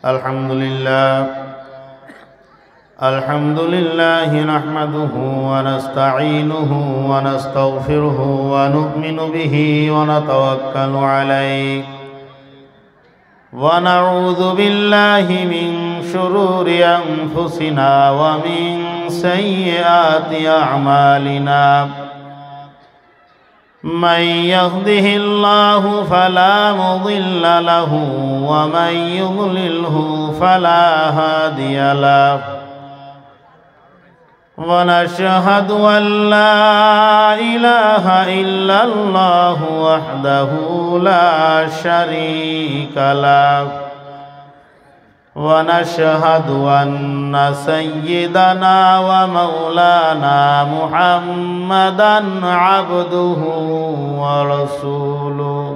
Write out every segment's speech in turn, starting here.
الحمد لله نحمده ونستعينه ونستغفره ونؤمن به ونتوكل عليه ونعوذ بالله من شرور أنفسنا ومن سيئات أعمالنا من يهده الله فلا مضل له ومن يضلله فلا هادي له ونشهد أن لا إله إلا الله وحده لا شريك له ونشهد أن سيدنا ومولانا محمدًا عبده ورسوله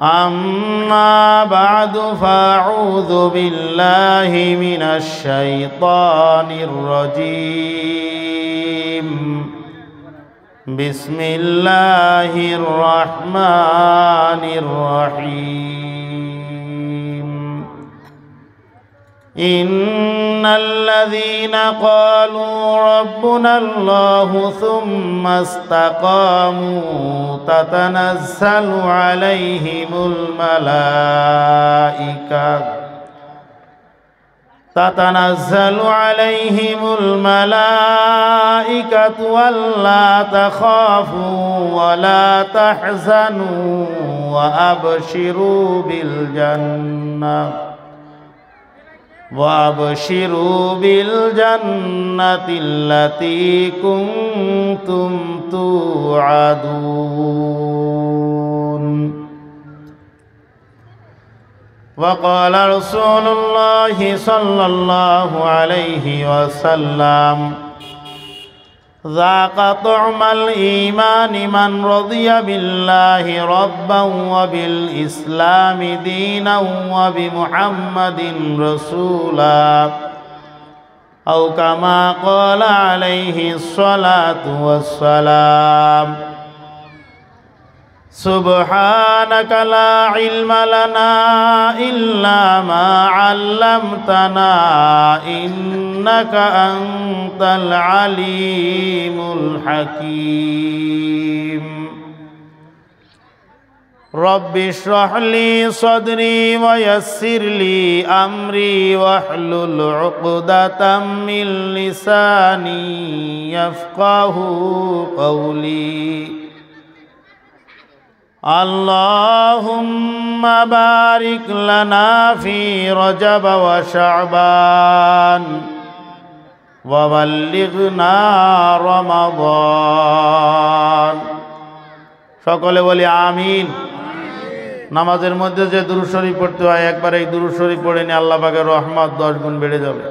أما بعد فأعوذ بالله من الشيطان الرجيم بسم الله الرحمن الرحيم إن الذين قالوا ربنا الله ثم استقاموا تتنزل عليهم الملائكة ولا تخافوا ولا تحزنوا وأبشروا بالجنة التي كنتم توعدون وقال رسول الله صلى الله عليه وسلم ذاق طعم الإيمان من رضي بالله ربا وبالإسلام دينا وبمحمد رسولا أو كما قال عليه الصلاة والسلام سبحانك لا علم لنا إلا ما علمتنا إنك أنت العليم الحكيم رب اشرح لي صدري ويسر لي أمري واحلل عقدة من لساني يفقه قولي اللهم بارك لنا في رجب وشعبان وبلغنا رمضان সকলে বলি আমিন। নামাজের মধ্যে যে দুরূদ শরীফ পড়তে হয় একবার এই দুরূদ শরীফ পড়ে নিয়ে আল্লাহ পাকের রহমত 10 গুণ বেড়ে যাবে।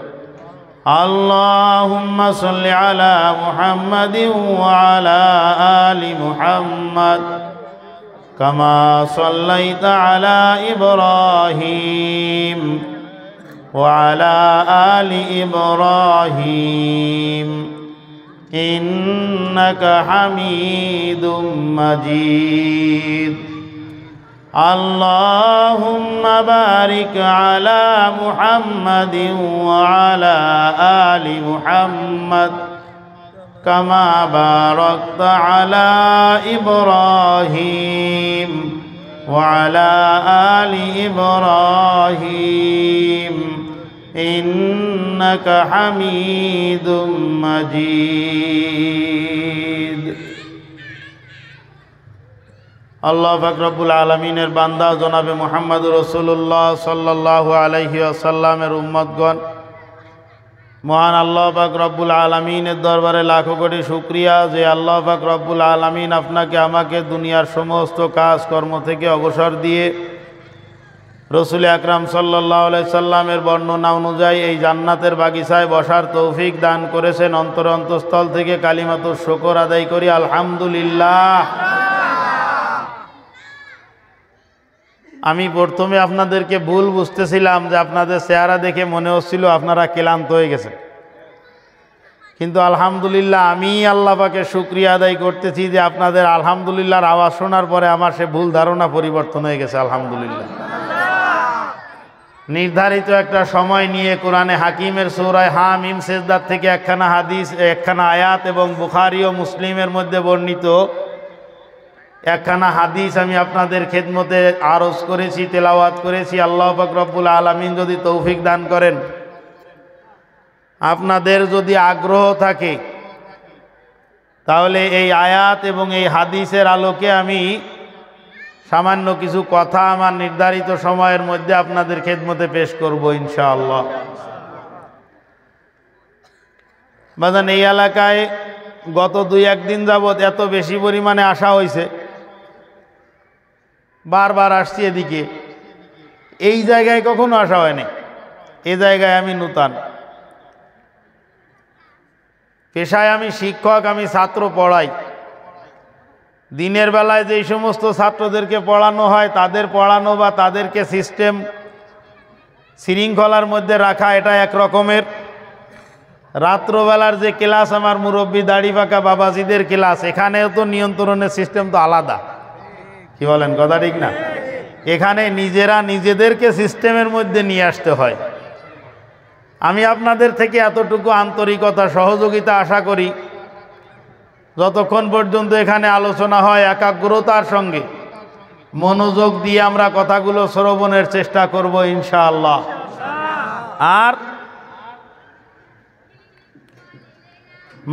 আল্লাহুম্মা সাল্লি আলা মুহাম্মাদিন ওয়া আলা আলি মুহাম্মাদ كما صليت على إبراهيم وعلى آل إبراهيم إنك حميد مجيد اللهم بارك على محمد وعلى آل محمد كما باركت على إبراهيم وعلى آل إبراهيم إنك حميد مجيد আল্লাহ পাক রব্বুল আলামিনের বান্দা জনাবে মুহাম্মদ রাসূলুল্লাহ সাল্লাল্লাহু আলাইহি ওয়াসাল্লামের উম্মতগণ, মহান আল্লাহ পাক রব্বুল আলামিনের দরবারে লাখো কোটি শুকরিয়া যে আল্লাহ পাক রব্বুল আলামিন আপনাকে আমাকে দুনিয়ার সমস্ত কাজকর্ম থেকে অবসর দিয়ে রসুল আকরাম সাল্লাল্লাহু আলাইহি সাল্লামের বর্ণনা অনুযায়ী এই জান্নাতের বাগিচায় বসার তৌফিক দান করেছেন। অন্তরস্থল থেকে কালিমাতুশ শুকর আদায় করি আলহামদুলিল্লাহ। আমি প্রথমে আপনাদেরকে ভুল বুঝতেছিলাম যে আপনাদের চেহারা দেখে মনে হচ্ছিল আপনারা ক্লান্ত হয়ে গেছেন, কিন্তু আলহামদুলিল্লাহ আমি আল্লাহ পাকে শুকরিয়া আদায় করতেছি যে আপনাদের আলহামদুলিল্লাহর আওয়াজ শোনার পরে আমার সে ভুল ধারণা পরিবর্তন হয়ে গেছে। আলহামদুলিল্লাহ নির্ধারিত একটা সময় নিয়ে কোরআনে হাকিমের সূরা হামিম সেজদার থেকে একখানা হাদিস, একখানা আয়াত এবং বুখারী ও মুসলিমের মধ্যে বর্ণিত একখানা হাদিস আমি আপনাদের খেদমতে আরজ করেছি, তেলাওয়াত করেছি। আল্লাহ পাক রব্বুল আলামিন যদি তৌফিক দান করেন, আপনাদের যদি আগ্রহ থাকে, তাহলে এই আয়াত এবং এই হাদিসের আলোকে আমি সামান্য কিছু কথা আমার নির্ধারিত সময়ের মধ্যে আপনাদের খেদমতে পেশ করব ইনশাআল্লাহ। বাজান, এই এলাকায় গত 2-1 দিন যাবৎ এত বেশি পরিমাণে আসা হয়েছে, বারবার আসছি এদিকে। এই জায়গায় কখনো আসা হয়নি, এই জায়গায় আমি নূতন। পেশায় আমি শিক্ষক, আমি ছাত্র পড়াই। দিনের বেলায় যেই সমস্ত ছাত্রদেরকে পড়ানো হয়, তাদের পড়ানো বা তাদেরকে সিস্টেম শৃঙ্খলার মধ্যে রাখা, এটা এক রকমের। রাত্রবেলার যে ক্লাস, আমার মুরব্বী দাড়ি পাকা বাবাজিদের ক্লাস, এখানেও তো নিয়ন্ত্রণের সিস্টেম তো আলাদা। কি বলেন, কথা ঠিক না? এখানে নিজেরা নিজেদেরকে সিস্টেমের মধ্যে নিয়ে আসতে হয়। আমি আপনাদের থেকে এতটুকু আন্তরিকতা, সহযোগিতা আশা করি, যতক্ষণ পর্যন্ত এখানে আলোচনা হয় একাগ্রতার সঙ্গে মনোযোগ দিয়ে আমরা কথাগুলো শ্রবণের চেষ্টা করব ইনশাআল্লাহ। আর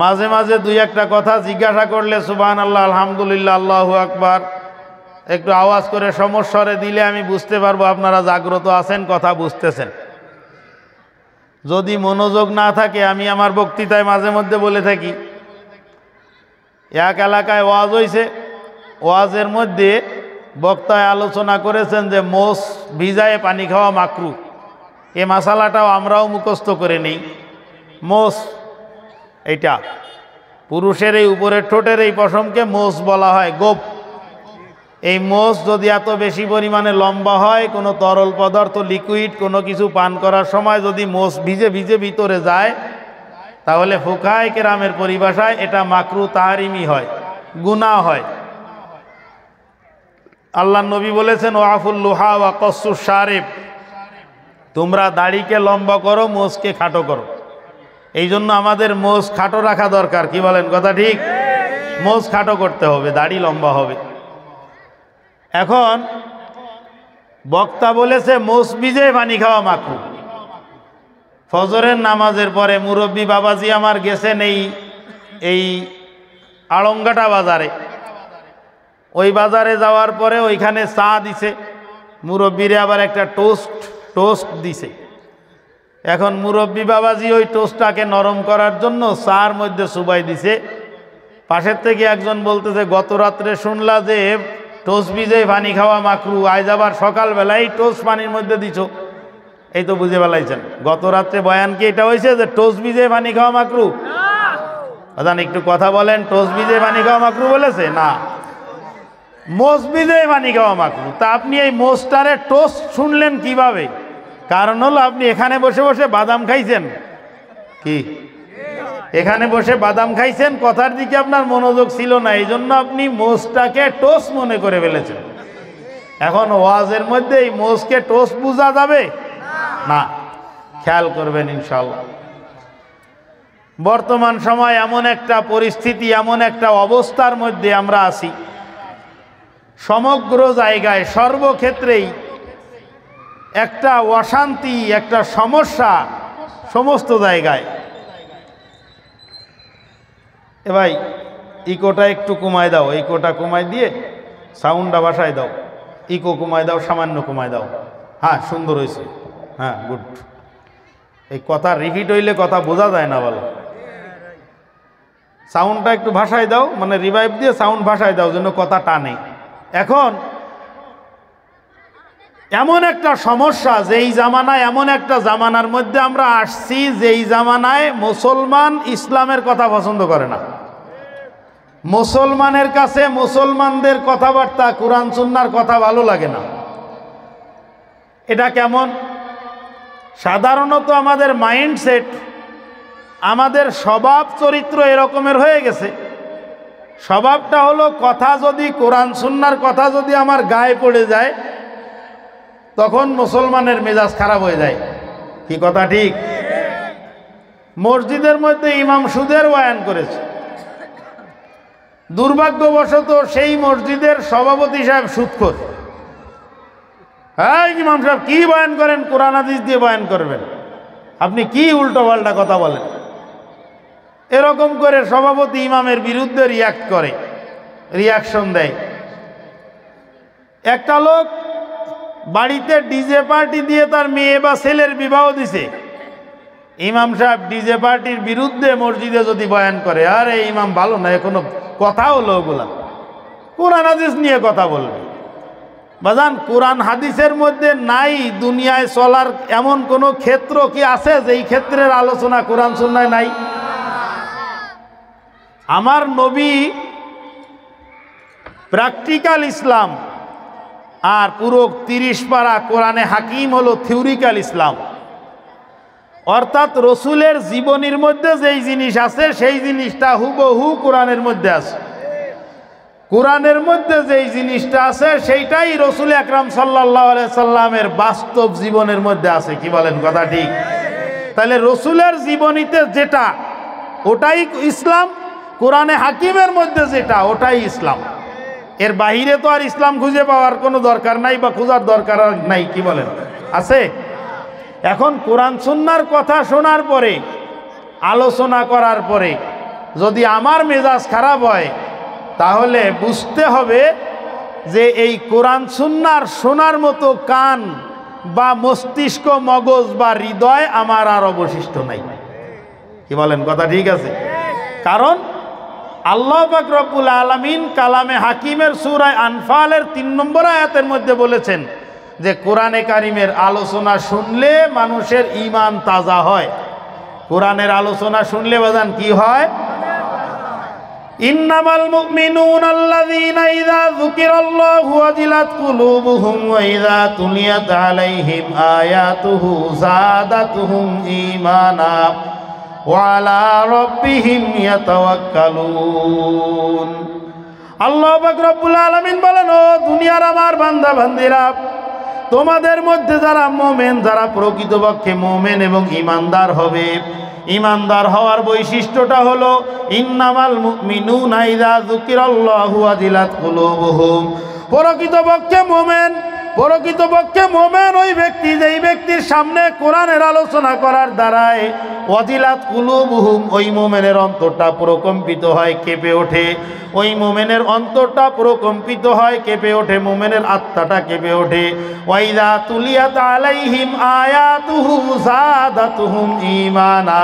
মাঝে মাঝে 2-1টা কথা জিজ্ঞাসা করলে সুবহানাল্লাহ, আলহামদুলিল্লাহ, আল্লাহু আকবার একটু আওয়াজ করে সমস্বরে দিলে আমি বুঝতে পারবো আপনারা জাগ্রত আছেন, কথা বুঝতেছেন। যদি মনোযোগ না থাকে, আমি আমার বক্তৃতায় মাঝে মধ্যে বলে থাকি, এক এলাকায় ওয়াজ হয়েছে, ওয়াজের মধ্যে বক্তায় আলোচনা করেছেন যে মোষ ভিজায়ে পানি খাওয়া মাকরু। এ মাসালাটাও আমরাও মুখস্থ করে নিই। মোষ, এইটা পুরুষের এই উপরের ঠোঁটের এই পশমকে মোষ বলা হয়, গোপ। এই মোষ যদি এত বেশি পরিমাণে লম্বা হয়, কোনো তরল পদার্থ, লিকুইড কোনো কিছু পান করার সময় যদি মোষ ভিজে ভিজে ভিতরে যায়, তাহলে ফুকাহায়ে কেরামের পরিভাষায় এটা মাকরু তাহরিমি হয়, গুনাহ হয়। আল্লাহর নবী বলেছেন, ওয়াফুল লুহা ওয়া কসসুশ শারিব, তোমরা দাড়িকে লম্বা করো, মোষকে খাটো করো। এই জন্য আমাদের মোষ খাটো রাখা দরকার। কি বলেন, কথা ঠিক? মোষ খাটো করতে হবে, দাড়ি লম্বা হবে। এখন বক্তা বলেছে মোষ ভিজে পানি খাওয়া মাকরু। ফজরের নামাজের পরে মুরব্বী বাবাজি আমার গেছেন এই আড়ঙ্গাটা বাজারে। ওই বাজারে যাওয়ার পরে ওইখানে চা দিছে, মুরব্বীরে আবার একটা টোস্ট দিছে। এখন মুরব্বী বাবাজি ওই টোস্টটাকে নরম করার জন্য চার মধ্যে চুবাই দিছে। পাশের থেকে একজন বলতেছে, গত রাত্রে শুনলা যে টোস্ট ভিজে পানি খাওয়া মাকরু, আজ আবার সকালবেলায় টোস্ট পানির মধ্যে দিছো। এই তো বুঝে ফেলাইছেন, গত রাত্রে বয়ান কি এটা হয়েছে যে টোস্ট ভিজে পানি খাওয়া মাকরু? আজান একটু কথা বলেন, টোস্ট ভিজে পানি খাওয়া মাকরু বলেছে? না, মোষ ভিজে পানি খাওয়া মাকরু। তা আপনি এই মোষটারে টোস্ট শুনলেন কিভাবে? কারণ হলো আপনি এখানে বসে বসে বাদাম খাইছেন। কি এখানে বসে বাদাম খাইছেন, কথার দিকে আপনার মনোযোগ ছিল না, এই জন্য আপনি মোষটাকে টোস্ট মনে করে ফেলেছেন। এখন ওয়াজের মধ্যে এই মোষকে টোস্ট বোঝা যাবে না, খেয়াল করবেন ইনশাআল্লাহ। বর্তমান সময় এমন একটা পরিস্থিতি, এমন একটা অবস্থার মধ্যে আমরা আছি, সমগ্র জায়গায় সর্বক্ষেত্রেই একটা অশান্তি, একটা সমস্যা সমস্ত জায়গায়। এ ভাই, ইকোটা একটু কমায় দাও, ইকোটা কমায় দিয়ে সাউন্ডটা বাসায় দাও, ইকো কমায় দাও, সামান্য কমায় দাও। হ্যাঁ, সুন্দর হয়েছে, হ্যাঁ, গুড। এই কথা রিপিট হইলে কথা বোঝা যায় না, বলো। সাউন্ডটা একটু ভাষায় দাও, মানে রিভাইভ দিয়ে সাউন্ড ভাষায় দাও, যেন কথা টানে। এখন এমন একটা সমস্যা, যেই জামানায়, এমন একটা জামানার মধ্যে আমরা আসছি, যেই জামানায় মুসলমান ইসলামের কথা পছন্দ করে না। মুসলমানের কাছে মুসলমানদের কথাবার্তা, কোরআন সুন্নাহর কথা ভালো লাগে না। এটা কেমন? সাধারণত আমাদের মাইন্ডসেট, আমাদের স্বভাব চরিত্র এরকমের হয়ে গেছে। স্বভাবটা হলো, কথা যদি, কোরআন সুন্নাহর কথা যদি আমার গায়ে পড়ে যায়, তখন মুসলমানের মেজাজ খারাপ হয়ে যায়। কি কথা ঠিক? মসজিদের মধ্যে ইমাম সুদের বয়ান করেছে, দুর্ভাগ্যবশত সেই মসজিদের সভাপতি সাহেব সুদখোর। হ্যাঁ ইমাম সাহেব কি বয়ান করেন, কোরআন হাদিস দিয়ে বয়ান করবেন, আপনি কি উল্টো পাল্টা কথা বলেন। এরকম করে সভাপতি ইমামের বিরুদ্ধে রিয়াকশন দেয়। একটা লোক বাড়িতে ডিজে পার্টি দিয়ে তার মেয়ে বা ছেলের বিবাহ দিছে, ইমাম সাহেব ডিজে পার্টির বিরুদ্ধে মসজিদে যদি বয়ান করে, আরে ইমাম ভালো না, কোনো কথা হলো ওগুলা, কোরআন হাদিস নিয়ে কথা বলবে। বাজান কোরআন হাদিসের মধ্যে নাই দুনিয়ায় চলার এমন কোনো ক্ষেত্র কি আছে যেই ক্ষেত্রের আলোচনা কোরআন সুন্নায় নাই? আমার নবী প্র্যাকটিক্যাল ইসলাম, আর পুরো 30 পারা কোরআনে হাকিম হলো থিওরিক্যাল ইসলাম। অর্থাৎ রসুলের জীবনীর মধ্যে যেই জিনিস আছে সেই জিনিসটা হুবহু কোরআনের মধ্যে আছে, কোরআনের মধ্যে যেই জিনিসটা আছে সেইটাই রসুল আকরাম সাল্লাল্লাহু আলাইহি সাল্লামের বাস্তব জীবনের মধ্যে আছে। কি বলেন, কথা ঠিক? তাহলে রসুলের জীবনীতে যেটা ওটাই ইসলাম, কোরআনে হাকিমের মধ্যে যেটা ওটাই ইসলাম। এর বাহিরে তো আর ইসলাম খুঁজে পাওয়ার কোনো দরকার নাই বা খোঁজার দরকার নাই। কি বলেন, আছে? এখন কোরআন সুন্নাহর কথা শোনার পরে, আলোচনা করার পরে যদি আমার মেজাজ খারাপ হয়, তাহলে বুঝতে হবে যে এই কোরআন সুন্নাহর শোনার মতো কান বা মস্তিষ্ক, মগজ বা হৃদয় আমার আর অবশিষ্ট নাই। কি বলেন, কথা ঠিক আছে? কারণ আল্লাহ পাক রব্বুল আলামিন কালামে হাকিমের সূরা আনফালের 3 নম্বর আয়াতের মধ্যে বলেছেন যে কোরআনে কারিমের আলোচনা শুনলে মানুষের ঈমান তাজা হয়। কোরআনের আলোচনা শুনলে বাজান কি হয়? ইন্নামাল মুমিনুনা আল্লাযীনা ইযা যুকিরাল্লাহু ওয়াজিলাত কুলুবুহুম ওয়া ইযা তুলিয়াত আলাইহিম আয়াতুহু যাদাতুহুম ঈমানা ওয়া আলা রাব্বিহিম ইয়াতাওয়াক্কালুন। আল্লাহ পাক রব্বুল আলামিন বলেন, ও দুনিয়ার আমার বান্দা বান্দিরা, তোমাদের মধ্যে যারা মুমিন, যারা প্রকৃতপক্ষে মুমিন এবং ঈমানদার হবে, ঈমানদার হওয়ার বৈশিষ্ট্যটা হলো ইন্নামাল মুমিনুনা ইযা যুকিরাল্লাহু ওয়াজিলাত কুলুবুহুম। প্রকৃতপক্ষে মোমেন ওই ব্যক্তি যেই ব্যক্তির সামনে কোরআনের আলোচনা করার দ্বারায় ওয়াজিলাত কুলুবুহুম, ওই মোমেনের অন্তরটা প্রকম্পিত হয়, কেঁপে ওঠে। ওই মোমেনের অন্তরটা প্রকম্পিত হয়, কেঁপে ওঠে, মোমেনের আত্মাটা কেঁপে ওঠে। ওয়াইদা তুলিয়াত আলাইহিম আয়াতুহু যাদাতুহুম ঈমানা।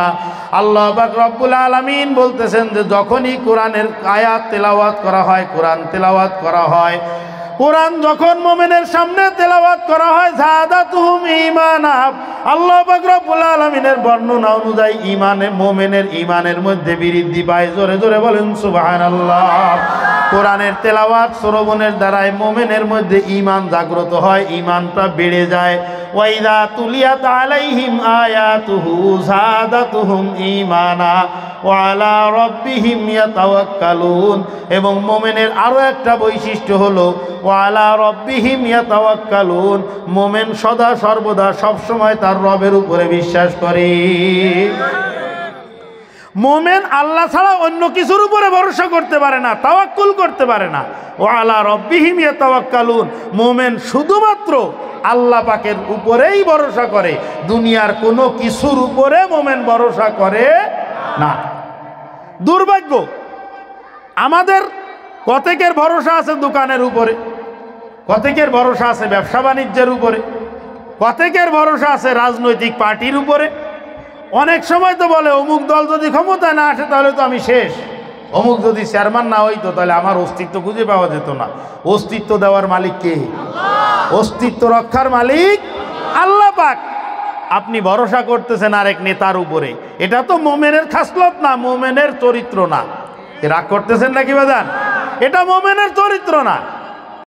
আল্লাহ পাক রব্বুল আলামিন বলতেছেন যে যখনই কোরআনের আয়াত তেলাওয়াত করা হয়, কোরআন তেলাওয়াত করা হয়, কোরআন যখন মুমিনের সামনে তেলাওয়াত করা হয়, যাদাতুহুম ঈমানা, আল্লাহ পাক রব্বুল আলামিনের বর্ণনা অনুযায়ী মুমিনের ঈমানের মধ্যে বৃদ্ধি পায়। জোরে জোরে বলেন সুবহানাল্লাহ। কোরআনের তেলাওয়াত শ্রবণের দ্বারাই মুমিনের মধ্যে ঈমান জাগ্রত হয়, ঈমানটা বেড়ে যায়। ওয়াইদা তুলিয়াত আলাইহিম আয়াতুহু যাদাতুহুম ঈমানা ওয়া আলা রাব্বিহিম ইয়াতাওয়াক্কালুন। এবং মুমিনের আরো একটা বৈশিষ্ট্য হলো ওয়া আলা রাব্বিহিম ইয়াতাওয়াক্কালুন, মুমিন সদা সর্বদা সবসময় তার রবের উপরে বিশ্বাস করে। মুমিন আল্লাহ ছাড়া অন্য কিছুর উপরে ভরসা করতে পারে না, তাওয়াক্কুল করতে পারে না। ওয়া আলা রাব্বিহিম ইয়াতাওয়াক্কালুন, মুমিন শুধুমাত্র আল্লাহ পাকের উপরেই ভরসা করে, দুনিয়ার কোনো কিছুর উপরে মুমিন ভরসা করে না। দুর্ভাগ্য, আমাদের কতকের ভরসা আছে দোকানের উপরে, কতকের ভরসা আছে ব্যবসা বাণিজ্যের উপরে, কতকের ভরসা আছে রাজনৈতিক পার্টির উপরে। অনেক সময় তো বলে অমুক দল যদি ক্ষমতায় না আসে তাহলে তো আমি শেষ, অমুক যদি চেয়ারম্যান না হইতো তাহলে আমার অস্তিত্ব খুঁজে পাওয়া যেত না। অস্তিত্ব দেওয়ার মালিক কে? অস্তিত্ব রক্ষার মালিক আল্লাহ পাক। আপনি ভরসা করতেছেন আরেক নেতার উপরে, এটা তো মুমিনের খাসলত না, মুমিনের চরিত্র না। রাগ করতেছেন নাকি বাজান? এটা মুমিনের চরিত্র না।